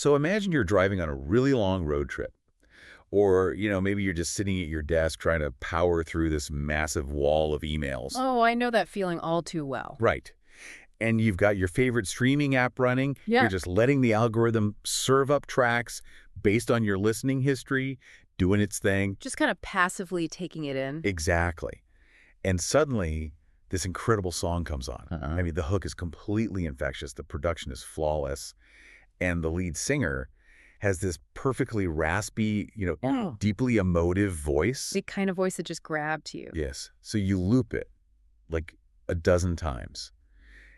So imagine you're driving on a really long road trip. Or, maybe you're just sitting at your desk trying to power through this massive wall of emails. Oh, I know that feeling all too well. Right. And you've got your favorite streaming app running. Yeah. You're just letting the algorithm serve up tracks based on your listening history, doing its thing. Just kind of passively taking it in. Exactly. And suddenly, this incredible song comes on. I mean, the hook is completely infectious. The production is flawless. And the lead singer has this perfectly raspy, deeply emotive voice. The kind of voice that just grabbed you. Yes. So you loop it like a dozen times.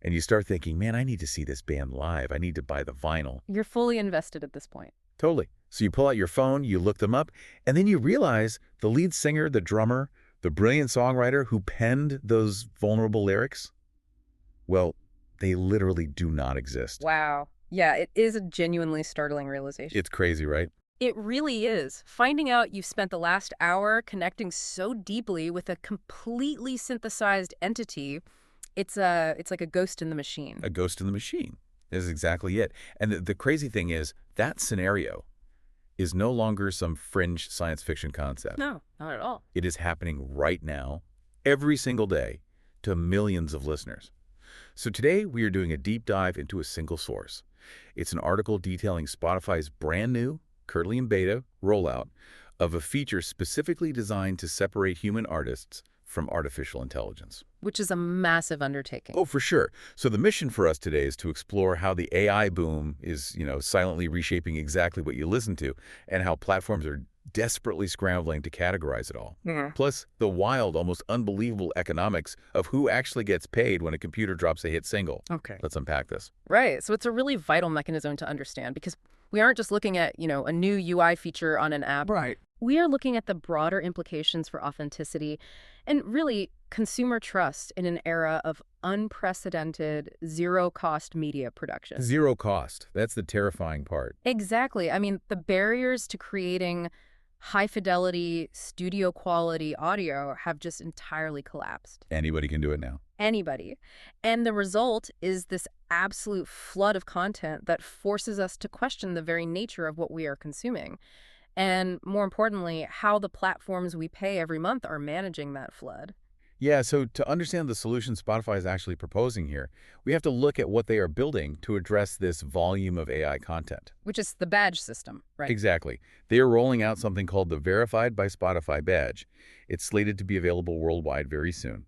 And you start thinking, man, I need to see this band live. I need to buy the vinyl. You're fully invested at this point. Totally. So you pull out your phone, you look them up, and then you realize the lead singer, the drummer, the brilliant songwriter who penned those vulnerable lyrics, well, they literally do not exist. Wow. Yeah, it is a genuinely startling realization. It's crazy, right? It really is. Finding out you've spent the last hour connecting so deeply with a completely synthesized entity, it's like a ghost in the machine. A ghost in the machine is exactly it. And the crazy thing is that scenario is no longer some fringe science fiction concept. No, not at all. It is happening right now, every single day, to millions of listeners. So today we are doing a deep dive into a single source. It's an article detailing Spotify's brand new, currently in beta, rollout of a feature specifically designed to separate human artists from artificial intelligence. Which is a massive undertaking. Oh, for sure. So the mission for us today is to explore how the AI boom is, silently reshaping exactly what you listen to and how platforms are desperately scrambling to categorize it all. Plus, the wild, almost unbelievable economics of who actually gets paid when a computer drops a hit single. Okay. Let's unpack this. Right. So it's a really vital mechanism to understand because we aren't just looking at, a new UI feature on an app. Right. We are looking at the broader implications for authenticity and really consumer trust in an era of unprecedented zero-cost media production. Zero cost. That's the terrifying part. Exactly. I mean, the barriers to creating high-fidelity, studio-quality audio have just entirely collapsed. Anybody can do it now. Anybody. And the result is this absolute flood of content that forces us to question the very nature of what we are consuming. And more importantly, how the platforms we pay every month are managing that flood. Yeah, so to understand the solution Spotify is actually proposing here, we have to look at what they are building to address this volume of AI content. Which is the badge system, right? Exactly. They are rolling out something called the Verified by Spotify badge. It's slated to be available worldwide very soon.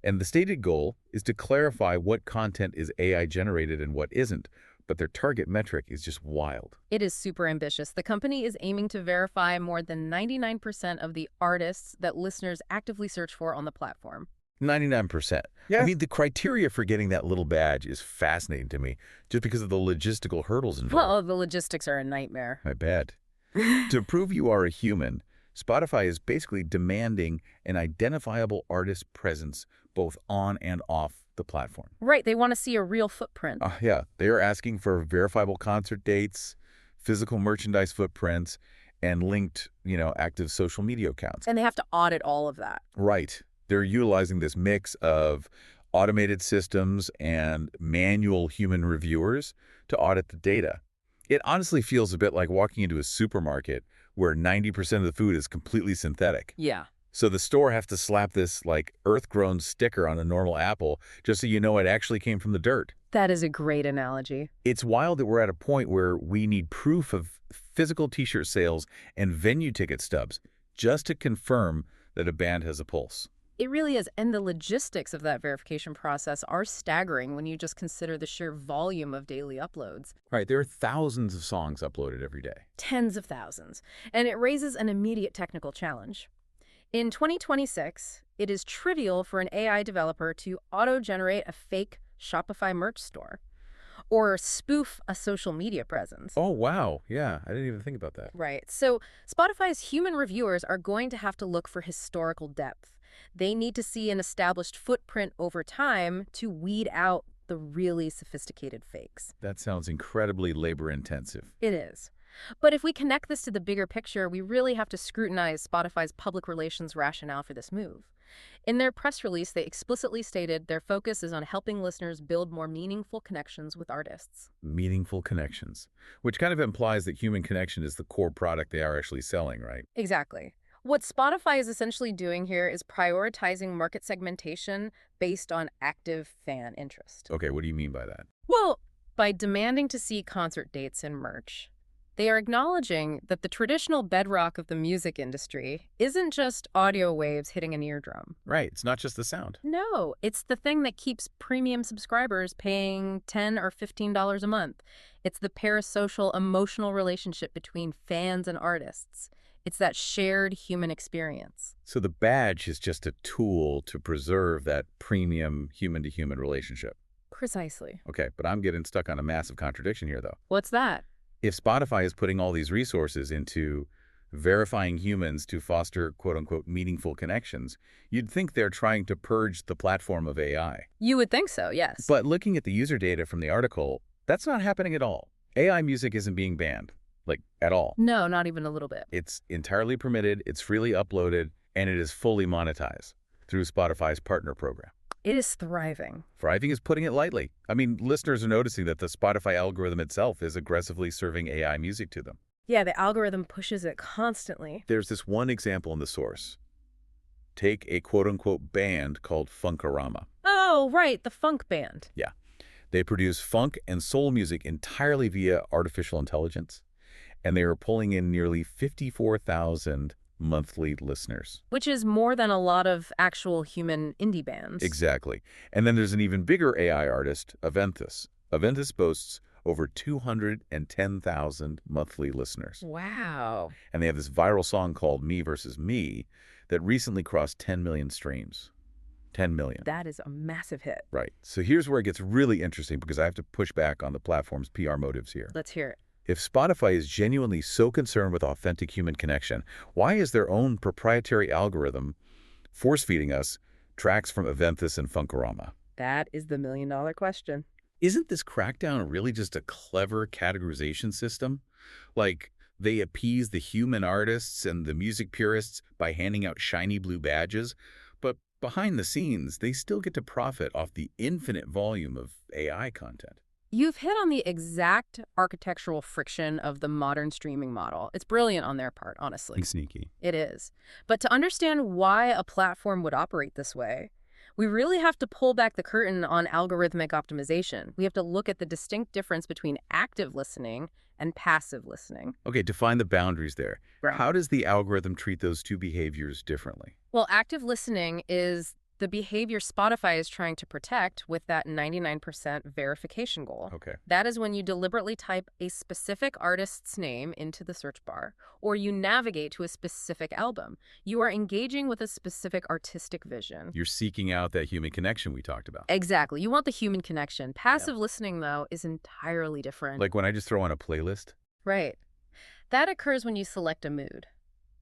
And the stated goal is to clarify what content is AI generated and what isn't, but their target metric is just wild. It is super ambitious. The company is aiming to verify more than 99% of the artists that listeners actively search for on the platform. 99%. Yeah. I mean, the criteria for getting that little badge is fascinating to me, just because of the logistical hurdles involved. Well, the logistics are a nightmare. I bet. To prove you are a human, Spotify is basically demanding an identifiable artist presence both on and off the platform. Right. They want to see a real footprint. Yeah. They are asking for verifiable concert dates, physical merchandise footprints, and linked, active social media accounts. And they have to audit all of that. Right. They're utilizing this mix of automated systems and manual human reviewers to audit the data. It honestly feels a bit like walking into a supermarket where 90% of the food is completely synthetic. Yeah. So the store has to slap this earth-grown sticker on a normal apple just so you know it actually came from the dirt. That is a great analogy. It's wild that we're at a point where we need proof of physical t-shirt sales and venue ticket stubs just to confirm that a band has a pulse. It really is. And the logistics of that verification process are staggering when you just consider the sheer volume of daily uploads. Right. There are thousands of songs uploaded every day. Tens of thousands. And it raises an immediate technical challenge. In 2026, it is trivial for an AI developer to auto-generate a fake Shopify merch store or spoof a social media presence. Oh, wow. Yeah, I didn't even think about that. Right. So Spotify's human reviewers are going to have to look for historical depth. They need to see an established footprint over time to weed out the really sophisticated fakes. That sounds incredibly labor-intensive. It is. But if we connect this to the bigger picture, we really have to scrutinize Spotify's public relations rationale for this move. In their press release, they explicitly stated their focus is on helping listeners build more meaningful connections with artists. Meaningful connections, which kind of implies that human connection is the core product they are actually selling, right? Exactly. What Spotify is essentially doing here is prioritizing market segmentation based on active fan interest. Okay, what do you mean by that? Well, by demanding to see concert dates and merch, they are acknowledging that the traditional bedrock of the music industry isn't just audio waves hitting an eardrum. Right, it's not just the sound. No, it's the thing that keeps premium subscribers paying $10 or $15 a month. It's the parasocial emotional relationship between fans and artists. It's that shared human experience. So the badge is just a tool to preserve that premium human-to-human relationship. Precisely. Okay, but I'm getting stuck on a massive contradiction here, though. What's that? If Spotify is putting all these resources into verifying humans to foster quote-unquote meaningful connections, you'd think they're trying to purge the platform of AI. You would think so, yes. But looking at the user data from the article, that's not happening at all. AI music isn't being banned, like, at all. No, not even a little bit. It's entirely permitted, it's freely uploaded, and it is fully monetized through Spotify's partner program. It is thriving. Thriving is putting it lightly. I mean, listeners are noticing that the Spotify algorithm itself is aggressively serving AI music to them. Yeah, the algorithm pushes it constantly. There's this one example in the source. Take a quote-unquote band called Funkorama. Oh, right, the funk band. Yeah. They produce funk and soul music entirely via artificial intelligence, and they are pulling in nearly 54,000 monthly listeners. Which is more than a lot of actual human indie bands. Exactly. And then there's an even bigger AI artist, Aventus. Aventus boasts over 210,000 monthly listeners. Wow. And they have this viral song called Me versus Me that recently crossed 10 million streams. 10 million. That is a massive hit. Right. So here's where it gets really interesting because I have to push back on the platform's PR motives here. Let's hear it. If Spotify is genuinely so concerned with authentic human connection, why is their own proprietary algorithm force-feeding us tracks from Aventus and Funkorama? That is the million-dollar question. Isn't this crackdown really just a clever categorization system? Like, they appease the human artists and the music purists by handing out shiny blue badges, but behind the scenes, they still get to profit off the infinite volume of AI content. You've hit on the exact architectural friction of the modern streaming model. It's brilliant on their part, honestly. Sneaky. It is. But to understand why a platform would operate this way, we really have to pull back the curtain on algorithmic optimization. We have to look at the distinct difference between active listening and passive listening. Okay, define the boundaries there. Right. How does the algorithm treat those two behaviors differently? Well, active listening is the behavior Spotify is trying to protect with that 99% verification goal. Okay. That is when you deliberately type a specific artist's name into the search bar, or you navigate to a specific album. You are engaging with a specific artistic vision. You're seeking out that human connection we talked about. Exactly. You want the human connection. Passive listening, though, is entirely different. Like when I just throw on a playlist? Right. That occurs when you select a mood,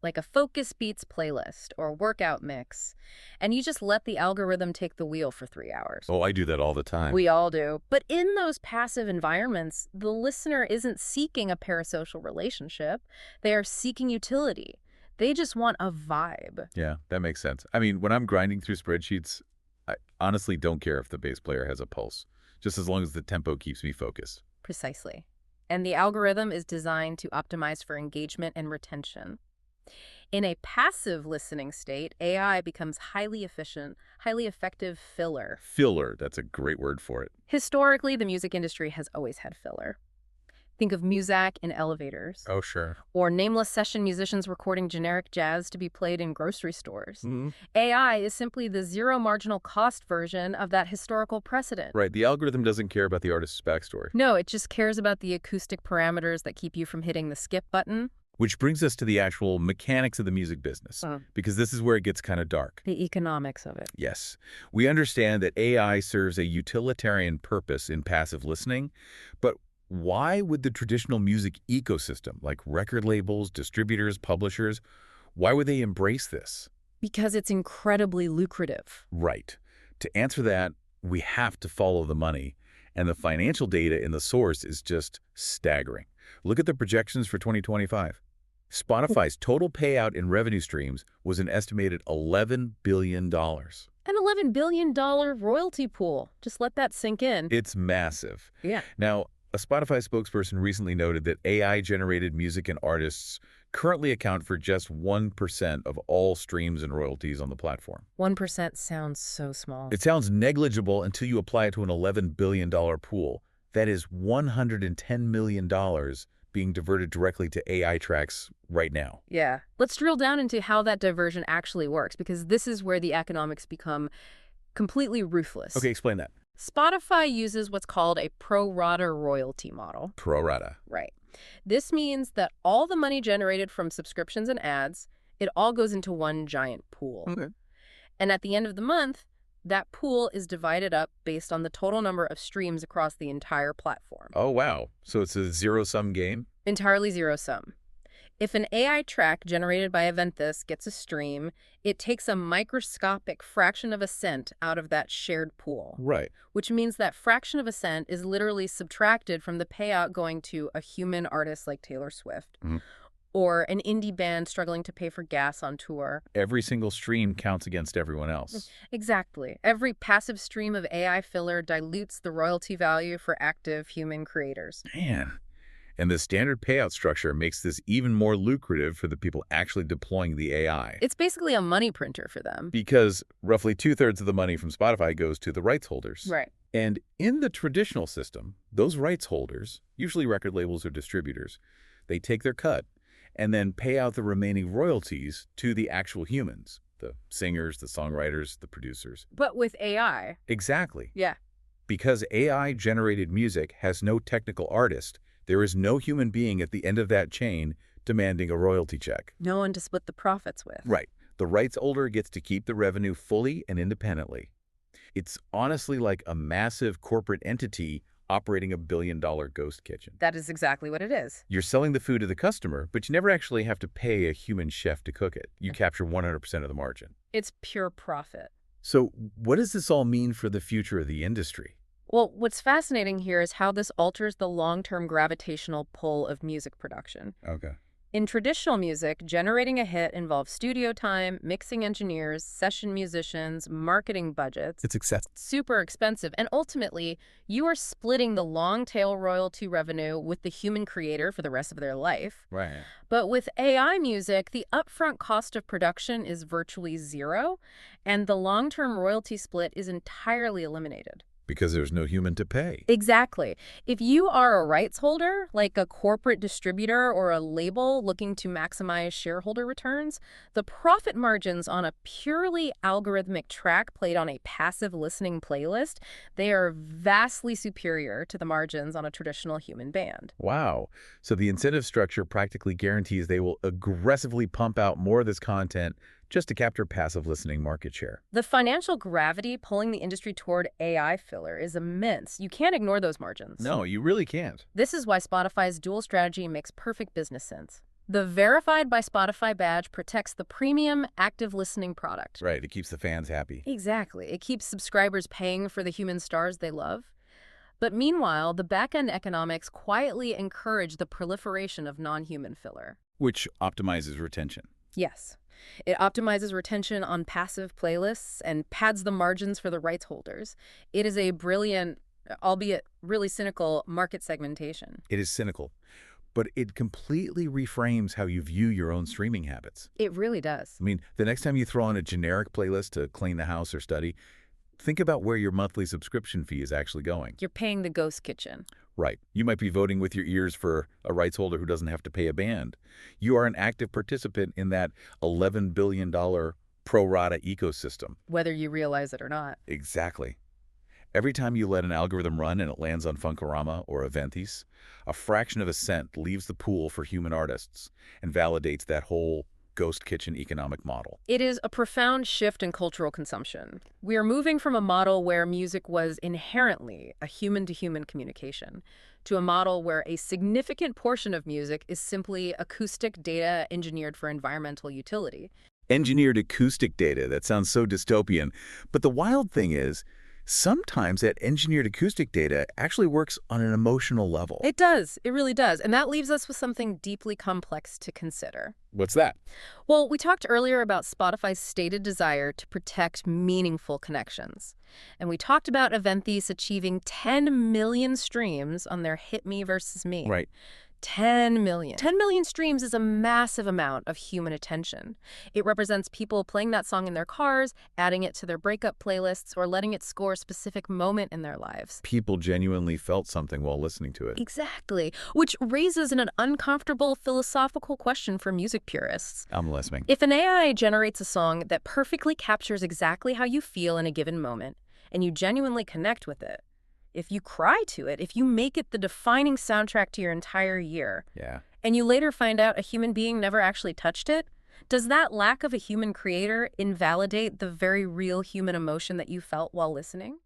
like a focus beats playlist or workout mix, and you just let the algorithm take the wheel for 3 hours. Oh, I do that all the time. We all do. But in those passive environments, the listener isn't seeking a parasocial relationship. They are seeking utility. They just want a vibe. Yeah, that makes sense. I mean, when I'm grinding through spreadsheets, I honestly don't care if the bass player has a pulse, just as long as the tempo keeps me focused. Precisely. And the algorithm is designed to optimize for engagement and retention. In a passive listening state, AI becomes highly efficient, highly effective filler. Filler, that's a great word for it. Historically, the music industry has always had filler. Think of Muzak in elevators. Oh, sure. Or nameless session musicians recording generic jazz to be played in grocery stores. Mm-hmm. AI is simply the zero marginal cost version of that historical precedent. Right, the algorithm doesn't care about the artist's backstory. No, it just cares about the acoustic parameters that keep you from hitting the skip button. Which brings us to the actual mechanics of the music business, because this is where it gets kind of dark. The economics of it. Yes. We understand that AI serves a utilitarian purpose in passive listening, but why would the traditional music ecosystem, like record labels, distributors, publishers, why would they embrace this? Because it's incredibly lucrative. Right. To answer that, we have to follow the money, and the financial data in the source is just staggering. Look at the projections for 2025. Spotify's total payout in revenue streams was an estimated $11 billion. An $11 billion royalty pool. Just let that sink in. It's massive. Yeah. Now, a Spotify spokesperson recently noted that AI-generated music and artists currently account for just 1% of all streams and royalties on the platform. 1% sounds so small. It sounds negligible until you apply it to an $11 billion pool. That is $110 million being diverted directly to AI tracks right now. Yeah. Let's drill down into how that diversion actually works, because this is where the economics become completely ruthless. Okay, explain that. Spotify uses what's called a pro rata royalty model. Pro rata. Right. This means that all the money generated from subscriptions and ads, it all goes into one giant pool. Okay. And at the end of the month, that pool is divided up based on the total number of streams across the entire platform. Oh, wow. So it's a zero-sum game? Entirely zero-sum. If an AI track generated by Aventis gets a stream, it takes a microscopic fraction of a cent out of that shared pool. Right. Which means that fraction of a cent is literally subtracted from the payout going to a human artist like Taylor Swift. Mm-hmm. Or an indie band struggling to pay for gas on tour. Every single stream counts against everyone else. Exactly. Every passive stream of AI filler dilutes the royalty value for active human creators. Man. And the standard payout structure makes this even more lucrative for the people actually deploying the AI. It's basically a money printer for them. Because roughly 2/3 of the money from Spotify goes to the rights holders. Right. And in the traditional system, those rights holders, usually record labels or distributors, they take their cut and then pay out the remaining royalties to the actual humans, the singers, the songwriters, the producers. But with AI. Exactly. Yeah. Because AI-generated music has no technical artist, there is no human being at the end of that chain demanding a royalty check. No one to split the profits with. Right. The rights holder gets to keep the revenue fully and independently. It's honestly like a massive corporate entity operating a billion-dollar ghost kitchen. That is exactly what it is. You're selling the food to the customer, but you never actually have to pay a human chef to cook it. You capture 100% of the margin. It's pure profit. So what does this all mean for the future of the industry? Well, what's fascinating here is how this alters the long-term gravitational pull of music production. Okay. In traditional music, generating a hit involves studio time, mixing engineers, session musicians, marketing budgets. It's excessive. Super expensive. And ultimately, you are splitting the long-tail royalty revenue with the human creator for the rest of their life. Right. But with AI music, the upfront cost of production is virtually zero, and the long-term royalty split is entirely eliminated. Because there's no human to pay. Exactly. If you are a rights holder, like a corporate distributor or a label looking to maximize shareholder returns, the profit margins on a purely algorithmic track played on a passive listening playlist, they are vastly superior to the margins on a traditional human band. Wow. So the incentive structure practically guarantees they will aggressively pump out more of this content just to capture passive listening market share. The financial gravity pulling the industry toward AI filler is immense. You can't ignore those margins. No, you really can't. This is why Spotify's dual strategy makes perfect business sense. The Verified by Spotify badge protects the premium active listening product. Right, it keeps the fans happy. Exactly. It keeps subscribers paying for the human stars they love. But meanwhile, the back-end economics quietly encourage the proliferation of non-human filler. Which optimizes retention. Yes. It optimizes retention on passive playlists and pads the margins for the rights holders. It is a brilliant, albeit really cynical, market segmentation. It is cynical, but it completely reframes how you view your own streaming habits. It really does. I mean, the next time you throw on a generic playlist to clean the house or study, think about where your monthly subscription fee is actually going. You're paying the ghost kitchen. Right. You might be voting with your ears for a rights holder who doesn't have to pay a band. You are an active participant in that $11 billion pro rata ecosystem. Whether you realize it or not. Exactly. Every time you let an algorithm run and it lands on Funkorama or Aventis, a fraction of a cent leaves the pool for human artists and validates that whole ghost kitchen economic model. It is a profound shift in cultural consumption. We are moving from a model where music was inherently a human-to-human communication to a model where a significant portion of music is simply acoustic data engineered for environmental utility. Engineered acoustic data, that sounds so dystopian. But the wild thing is, Sometimes that engineered acoustic data actually works on an emotional level. It does. It really does. And that leaves us with something deeply complex to consider. What's that? Well, we talked earlier about Spotify's stated desire to protect meaningful connections. And we talked about Aventhis achieving 10 million streams on their Hit Me versus Me. Right. 10 million. 10 million streams is a massive amount of human attention. It represents people playing that song in their cars, adding it to their breakup playlists, or letting it score a specific moment in their lives. People genuinely felt something while listening to it. Exactly, which raises an uncomfortable philosophical question for music purists. I'm listening. If an AI generates a song that perfectly captures exactly how you feel in a given moment, and you genuinely connect with it, if you cry to it, if you make it the defining soundtrack to your entire year, Yeah. and you later find out a human being never actually touched it, does that lack of a human creator invalidate the very real human emotion that you felt while listening?